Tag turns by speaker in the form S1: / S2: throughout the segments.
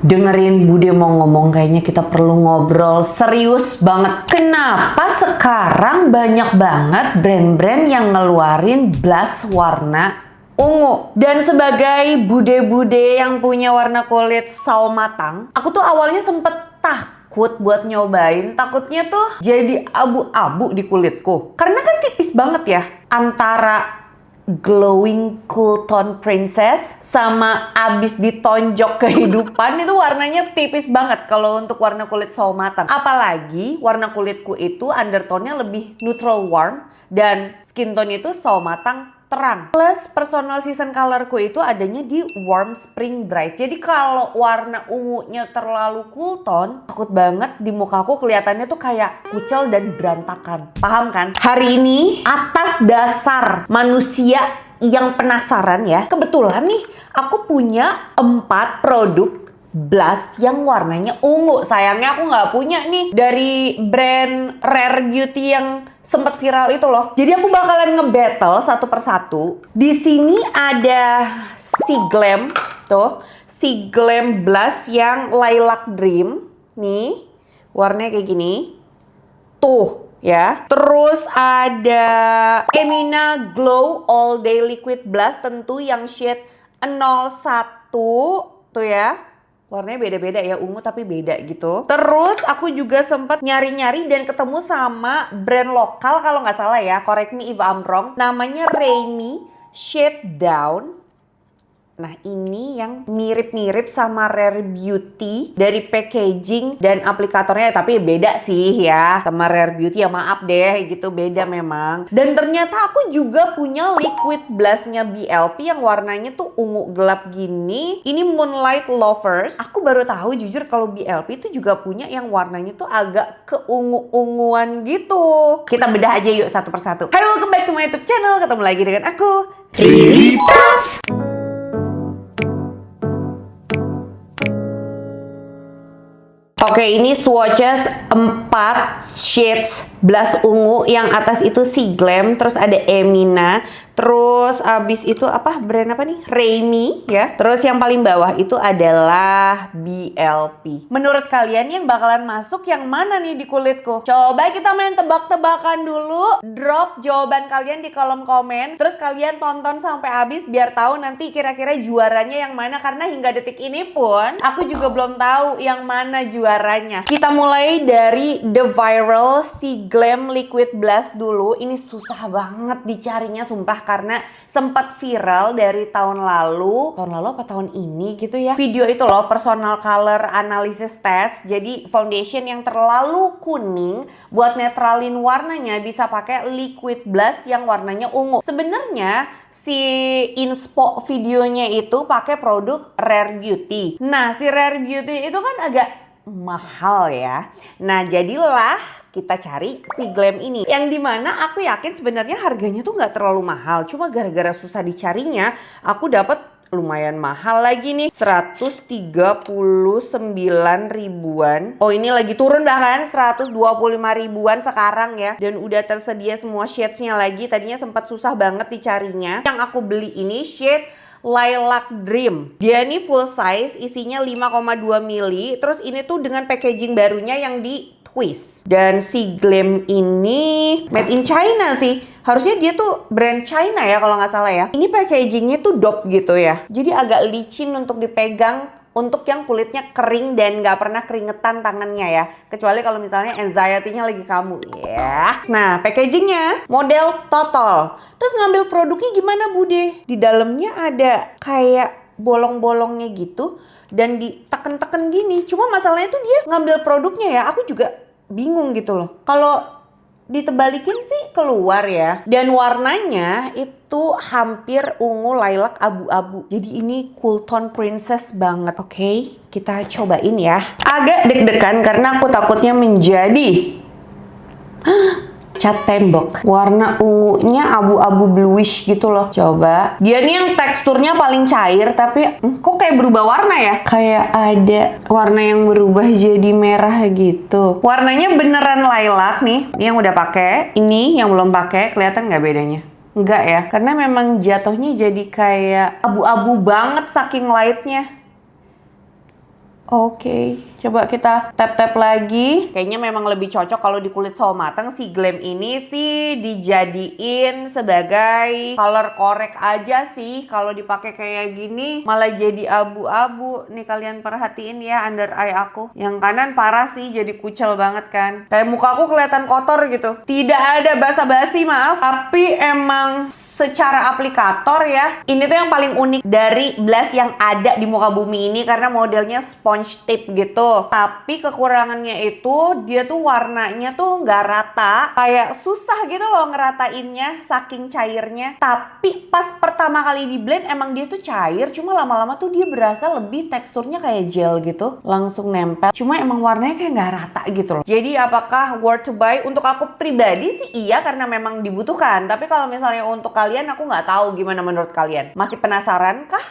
S1: Dengerin Bude mau ngomong, kayaknya kita perlu ngobrol serius banget. Kenapa sekarang banyak banget brand-brand yang ngeluarin blush warna ungu? Dan sebagai bude-bude yang punya warna kulit sawo matang, aku tuh awalnya sempet takut buat nyobain. Takutnya tuh jadi abu-abu di kulitku. Karena kan tipis banget ya antara glowing cool tone princess sama abis ditonjok kehidupan. Itu warnanya tipis banget kalau untuk warna kulit sawo matang. Apalagi warna kulitku itu undertone-nya lebih neutral warm dan skin tone itu sawo matang terang. Plus personal season colorku itu adanya di warm spring bright. Jadi kalau warna ungunya terlalu cool tone, takut banget di mukaku kelihatannya tuh kayak kucel dan berantakan. Paham kan? Hari ini atas dasar manusia yang penasaran ya, kebetulan nih aku punya 4 produk blush yang warnanya ungu. Sayangnya aku nggak punya nih dari brand Rare Beauty yang sempat viral itu loh. Jadi aku bakalan nge-battle satu persatu. Di sini ada si Glam tuh, si Glam blush yang Lilac Dream. Nih, warnanya kayak gini. Tuh ya. Terus ada Emina Glow All Day Liquid Blush, tentu yang shade 01 tuh ya. Warnanya beda-beda ya, ungu tapi beda gitu. Terus aku juga sempat nyari-nyari dan ketemu sama brand lokal kalau nggak salah ya, correct me if I'm wrong. Namanya Reimi Shade Down. Nah ini yang mirip-mirip sama Rare Beauty dari packaging dan aplikatornya, tapi beda sih ya sama Rare Beauty ya, maaf deh gitu, beda memang. Dan ternyata aku juga punya liquid blushnya BLP yang warnanya tuh ungu gelap gini. Ini Moonlight Lovers. Aku baru tahu jujur kalau BLP itu juga punya yang warnanya tuh agak keungu-unguan gitu. Kita bedah aja yuk satu persatu. Hai, welcome back to my YouTube channel. Ketemu lagi dengan aku, Ritas. Oke, ini swatches 4 shades blush ungu. Yang atas itu si Glam, terus ada Emina, terus abis itu apa, brand apa nih? Reimi ya. Terus yang paling bawah itu adalah BLP. Menurut kalian yang bakalan masuk yang mana nih di kulitku? Coba kita main tebak-tebakan dulu. Drop jawaban kalian di kolom komen. Terus kalian tonton sampai habis biar tahu nanti kira-kira juaranya yang mana. Karena hingga detik ini pun aku juga belum tahu yang mana juaranya. Kita mulai dari the viral si Glam Liquid Blush dulu. Ini susah banget dicarinya sumpah, karena sempat viral dari tahun lalu apa tahun ini gitu ya. Video itu loh, personal color analysis test. Jadi foundation yang terlalu kuning, buat netralin warnanya bisa pakai liquid blush yang warnanya ungu. Sebenarnya si inspo videonya itu pakai produk Rare Beauty. Nah, si Rare Beauty itu kan agak mahal ya. Nah, jadilah kita cari si Glam ini, yang dimana aku yakin sebenarnya harganya tuh nggak terlalu mahal. Cuma gara-gara susah dicarinya, aku dapat lumayan mahal lagi nih, 139 ribuan. Oh, ini lagi turun bahkan 125 ribuan sekarang ya. Dan udah tersedia semua shadesnya lagi. Tadinya sempat susah banget dicarinya. Yang aku beli ini shade Lilac Dream. Dia ini full size, isinya 5,2 mili. Terus ini tuh dengan packaging barunya yang di twist. Dan si Glam ini made in China sih. Harusnya dia tuh brand China ya kalau nggak salah ya. Ini packagingnya tuh dope gitu ya. Jadi agak licin untuk dipegang, untuk yang kulitnya kering dan nggak pernah keringetan tangannya ya. Kecuali kalau misalnya anxiety-nya lagi kamu ya. Nah, packagingnya model total. Terus ngambil produknya gimana Bude? Di dalamnya ada kayak bolong-bolongnya gitu dan diteken-teken gini. Cuma masalahnya tuh dia ngambil produknya ya, aku juga bingung gitu loh. Kalau ditebalikin sih keluar ya. Dan warnanya itu hampir ungu lilac abu-abu. Jadi ini cool tone princess banget. Oke, kita cobain ya. Agak deg-degan karena aku takutnya menjadi cat tembok. Warna ungunya abu-abu bluish gitu loh. Coba. Dia nih yang teksturnya paling cair, tapi kok kayak berubah warna ya? Kayak ada warna yang berubah jadi merah gitu. Warnanya beneran lilac nih. Ini yang udah pakai. Ini yang belum pakai. Kelihatan nggak bedanya? Enggak ya, karena memang jatuhnya jadi kayak abu-abu banget saking lightnya. Oke, coba kita tap-tap lagi. Kayaknya memang lebih cocok kalau di kulit sawo matang si Glam ini sih dijadiin sebagai color correct aja sih. Kalau dipakai kayak gini malah jadi abu-abu. Nih kalian perhatiin ya under eye aku. Yang kanan parah sih, jadi kucel banget kan. Kayak muka aku kelihatan kotor gitu. Tidak ada basa-basi maaf, tapi emang secara aplikator ya, ini tuh yang paling unik dari blush yang ada di muka bumi ini karena modelnya sponge tip gitu. Tapi kekurangannya itu dia tuh warnanya tuh nggak rata, kayak susah gitu loh ngeratainnya saking cairnya. Tapi pas pertama kali di blend emang dia tuh cair, cuma lama-lama tuh dia berasa lebih teksturnya kayak gel gitu, langsung nempel. Cuma emang warnanya kayak nggak rata gitu loh. Jadi apakah worth to buy? Untuk aku pribadi sih iya karena memang dibutuhkan. Tapi kalau misalnya untuk kalian aku nggak tahu gimana menurut kalian. Masih penasaran kah?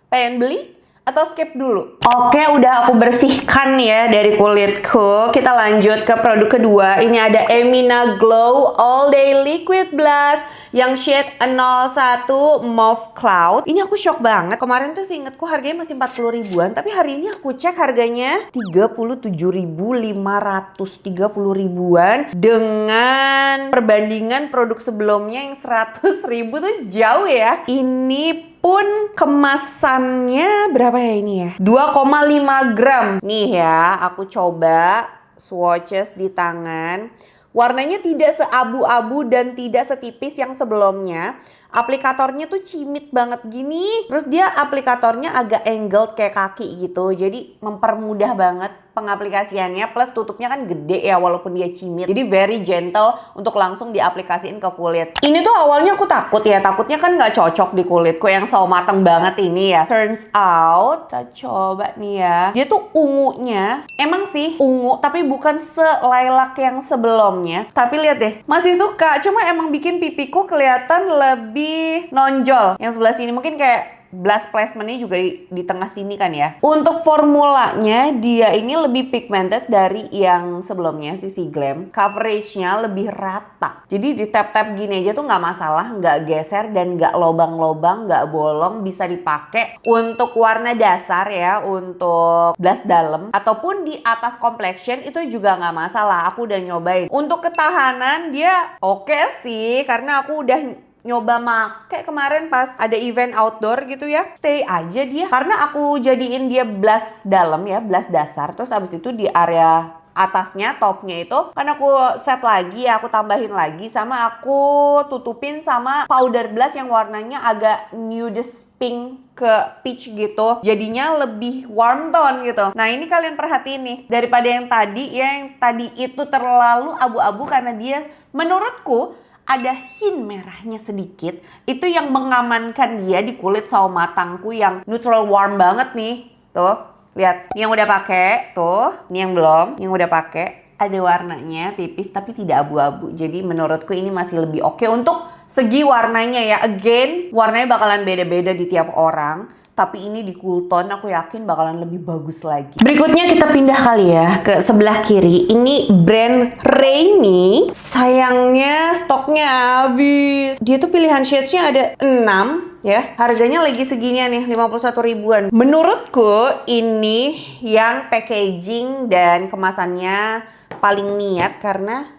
S1: Pengen beli? Atau skip dulu? Oke, udah aku bersihkan ya dari kulitku. Kita lanjut ke produk kedua. Ini ada Emina Glow All Day Liquid Blush yang shade 01 Mauve Cloud. Ini aku shock banget. Kemarin tuh seingetku harganya masih 40 ribuan, tapi hari ini aku cek harganya 37.500, 30 ribuan dengan perbandingan produk sebelumnya yang 100 ribu tuh jauh ya. Ini pun kemasannya berapa ya ini ya? 2,5 gram. Nih ya, aku coba swatches di tangan. Warnanya tidak seabu-abu dan tidak setipis yang sebelumnya. Aplikatornya tuh cimit banget gini. Terus dia aplikatornya agak angled kayak kaki gitu. Jadi mempermudah banget pengaplikasiannya. Plus tutupnya kan gede ya walaupun dia cimit. Jadi very gentle untuk langsung diaplikasiin ke kulit. Ini tuh awalnya aku takut ya. Takutnya kan nggak cocok di kulitku yang sawo mateng banget ini ya. Turns out, kita coba nih ya. Dia tuh ungunya emang sih ungu tapi bukan selilac yang sebelumnya. Tapi lihat deh, masih suka. Cuma emang bikin pipiku kelihatan lebih nonjol. Yang sebelah sini mungkin kayak blush placementnya juga di tengah sini kan ya. Untuk formulanya dia ini lebih pigmented dari yang sebelumnya si Glam. Coveragenya lebih rata. Jadi di tap-tap gini aja tuh nggak masalah, nggak geser dan nggak lobang-lobang, nggak bolong. Bisa dipakai untuk warna dasar ya, untuk blush dalam ataupun di atas complexion itu juga nggak masalah. Aku udah nyobain. Untuk ketahanan dia oke sih karena aku udah nyoba make kemarin pas ada event outdoor gitu ya. Stay aja dia. Karena aku jadiin dia blush dalam ya, blush dasar. Terus abis itu di area atasnya, topnya itu kan aku set lagi ya, aku tambahin lagi sama aku tutupin sama powder blush yang warnanya agak nude pink ke peach gitu. Jadinya lebih warm tone gitu. Nah ini kalian perhatiin nih. Daripada yang tadi ya, yang tadi itu terlalu abu-abu karena dia menurutku ada hint merahnya sedikit. Itu yang mengamankan dia di kulit sawo matangku yang neutral warm banget nih. Tuh, lihat. Yang udah pakai, tuh. Ini yang belum. Yang udah pakai ada warnanya tipis tapi tidak abu-abu. Jadi menurutku ini masih lebih oke untuk segi warnanya ya. Again, warnanya bakalan beda-beda di tiap orang. Tapi ini di cool tone aku yakin bakalan lebih bagus lagi. Berikutnya kita pindah kali ya ke sebelah kiri. Ini brand Rainy. Sayangnya stoknya habis. Dia tuh pilihan shades-nya ada 6 ya. Harganya lagi seginian nih, 51 ribuan. Menurutku ini yang packaging dan kemasannya paling niat karena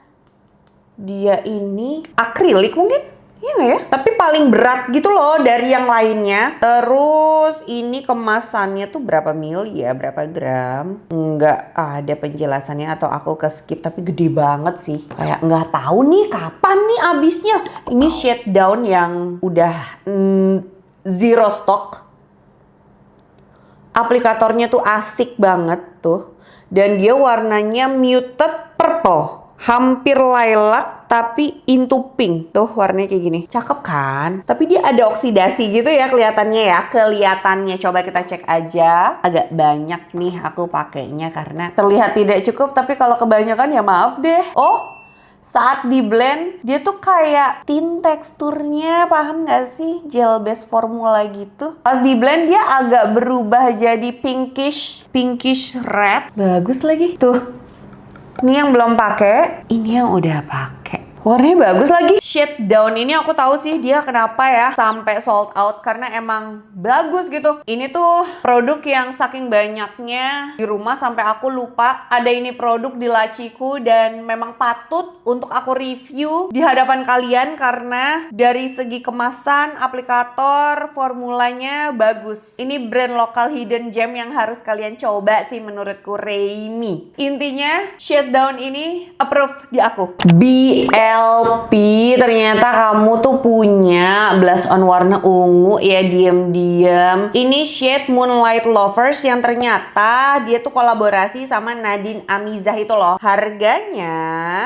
S1: dia ini akrilik mungkin. Iya nggak ya? Tapi paling berat gitu loh dari yang lainnya. Terus ini kemasannya tuh berapa mili ya? Berapa gram? Nggak ada penjelasannya atau aku ke skip. Tapi gede banget sih. Kayak nggak tahu nih kapan nih abisnya. Ini shade down yang udah zero stock. Aplikatornya tuh asik banget tuh. Dan dia warnanya muted purple. Hampir lilac tapi into pink. Tuh warnanya kayak gini. Cakep kan? Tapi dia ada oksidasi gitu ya kelihatannya ya. Kelihatannya. Coba kita cek aja. Agak banyak nih aku pakainya karena terlihat tidak cukup. Tapi kalau kebanyakan ya maaf deh. Oh, saat di blend dia tuh kayak tint teksturnya, paham gak sih? Gel base formula gitu. Pas di blend dia agak berubah jadi pinkish red. Bagus lagi. Tuh. Ini yang belum pakai, ini yang udah pakai. Warnanya bagus lagi. Shade down ini aku tahu sih dia kenapa ya sampai sold out, karena emang bagus gitu. Ini tuh produk yang saking banyaknya di rumah sampai aku lupa ada ini produk di laciku, dan memang patut untuk aku review di hadapan kalian karena dari segi kemasan, aplikator, formulanya bagus. Ini brand lokal hidden gem yang harus kalian coba sih menurutku, Reimi. Intinya shade down ini approve di aku. BLP, ternyata kamu tuh punya blush on warna ungu ya, diam-diam. Ini shade Moonlight Lovers yang ternyata dia tuh kolaborasi sama Nadine Amizah itu loh. Harga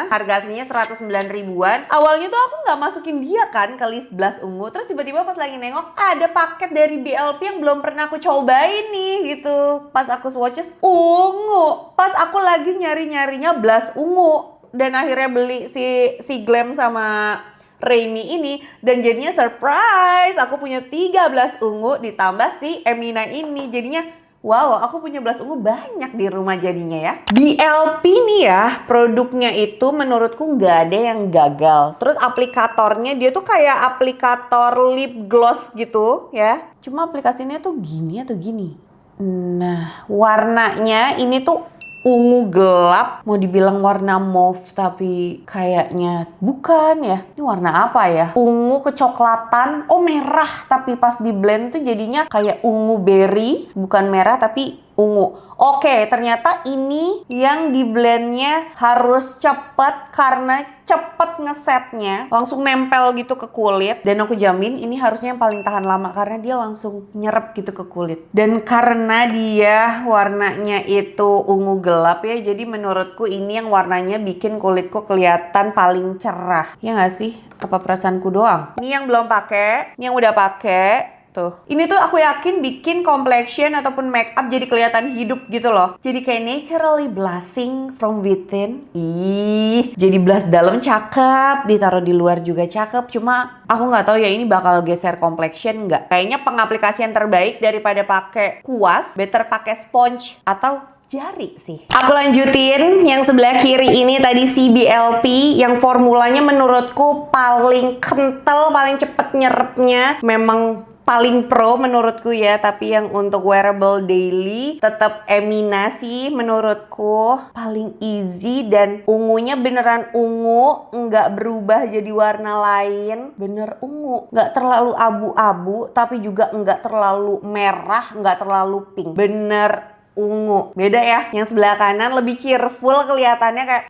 S1: aslinya 109 ribuan. Awalnya tuh aku nggak masukin dia kan ke list blush ungu, terus tiba-tiba pas lagi nengok ada paket dari BLP yang belum pernah aku cobain nih gitu. Pas aku swatches ungu, pas aku lagi nyari-nyarinya blush ungu, dan akhirnya beli si Glam sama Reimi ini, dan jadinya surprise aku punya 13 ungu ditambah si Emina ini. Jadinya wow, aku punya blush ungu banyak di rumah jadinya ya. BLP nih ya, produknya itu menurutku nggak ada yang gagal. Terus aplikatornya dia tuh kayak aplikator lip gloss gitu ya. Cuma aplikasinya tuh gini atau gini. Nah, warnanya ini tuh ungu gelap, mau dibilang warna mauve tapi kayaknya bukan ya. Ini warna apa ya? Ungu kecoklatan, oh merah, tapi pas di blend tuh jadinya kayak ungu berry, bukan merah tapi ungu. Oke, ternyata ini yang di blendnya harus cepet karena cepet ngesetnya, langsung nempel gitu ke kulit. Dan aku jamin ini harusnya yang paling tahan lama karena dia langsung nyerap gitu ke kulit. Dan karena dia warnanya itu ungu gelap ya, jadi menurutku ini yang warnanya bikin kulitku kelihatan paling cerah. Ya nggak sih? Apa perasaanku doang? Ini yang belum pakai, ini yang udah pakai. Tuh. Ini tuh aku yakin bikin complexion ataupun make up jadi kelihatan hidup gitu loh. Jadi kayak naturally blushing from within. Ih, jadi blush dalam cakep, ditaruh di luar juga cakep. Cuma aku nggak tahu ya ini bakal geser complexion nggak. Kayaknya pengaplikasian terbaik daripada pakai kuas, better pakai sponge atau jari sih. Aku lanjutin yang sebelah kiri ini tadi si BLP yang formulanya menurutku paling kental, paling cepet nyerepnya. Memang paling pro menurutku ya, tapi yang untuk wearable daily tetap Emina sih menurutku paling easy, dan ungunya beneran ungu, nggak berubah jadi warna lain, bener ungu, nggak terlalu abu-abu tapi juga nggak terlalu merah, nggak terlalu pink, bener ungu. Beda ya, yang sebelah kanan lebih cheerful kelihatannya kayak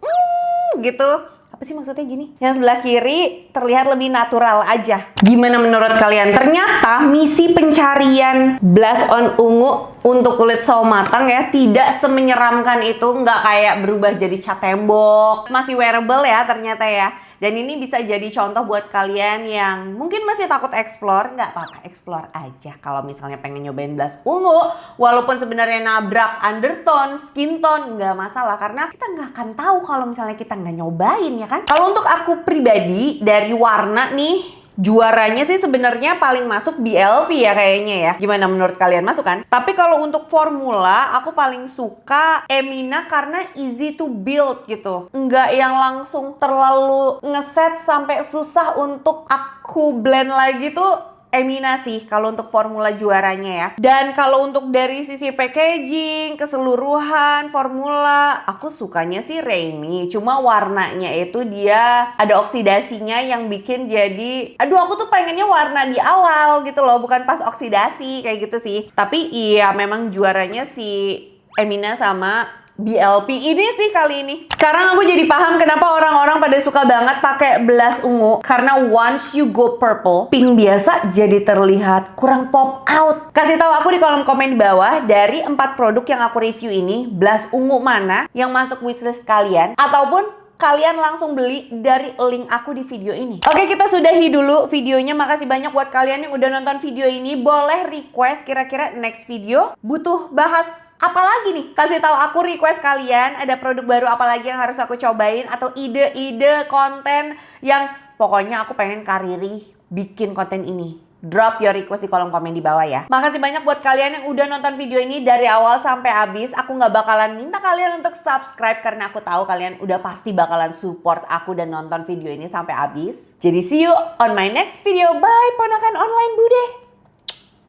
S1: gitu. Apa sih maksudnya gini? Yang sebelah kiri terlihat lebih natural aja. Gimana menurut kalian? Ternyata misi pencarian blush on ungu untuk kulit sawo matang ya tidak semenyeramkan itu, nggak kayak berubah jadi cat tembok. Masih wearable ya ternyata ya. Dan ini bisa jadi contoh buat kalian yang mungkin masih takut explore. Nggak apa-apa, explore aja kalau misalnya pengen nyobain blush ungu. Walaupun sebenarnya nabrak undertone, skin tone, nggak masalah. Karena kita nggak akan tahu kalau misalnya kita nggak nyobain ya kan. Kalau untuk aku pribadi dari warna nih, juaranya sih sebenarnya paling masuk BLP ya kayaknya ya. Gimana menurut kalian, masuk kan? Tapi kalau untuk formula aku paling suka Emina karena easy to build gitu. Enggak yang langsung terlalu ngeset sampai susah untuk aku blend lagi tuh. Emina sih kalau untuk formula juaranya ya. Dan kalau untuk dari sisi packaging, keseluruhan formula, aku sukanya sih Reimi. Cuma warnanya itu dia ada oksidasinya yang bikin jadi, aduh aku tuh pengennya warna di awal gitu loh, bukan pas oksidasi kayak gitu sih. Tapi iya memang juaranya si Emina sama BLP ini sih kali ini. Sekarang aku jadi paham kenapa orang-orang pada suka banget pakai blush ungu. Karena once you go purple, pink biasa jadi terlihat kurang pop out. Kasih tahu aku di kolom komen di bawah, dari 4 produk yang aku review ini, blush ungu mana yang masuk wishlist kalian, ataupun kalian langsung beli dari link aku di video ini. Oke, kita sudahi dulu videonya. Makasih banyak buat kalian yang udah nonton video ini. Boleh request kira-kira next video butuh bahas apa lagi nih? Kasih tahu aku, request kalian ada produk baru apa lagi yang harus aku cobain, atau ide-ide konten yang pokoknya aku pengen Kariri bikin konten ini. Drop your request di kolom komen di bawah ya. Makasih banyak buat kalian yang udah nonton video ini dari awal sampai habis. Aku nggak bakalan minta kalian untuk subscribe karena aku tahu kalian udah pasti bakalan support aku dan nonton video ini sampai habis. Jadi see you on my next video. Bye ponakan online bude.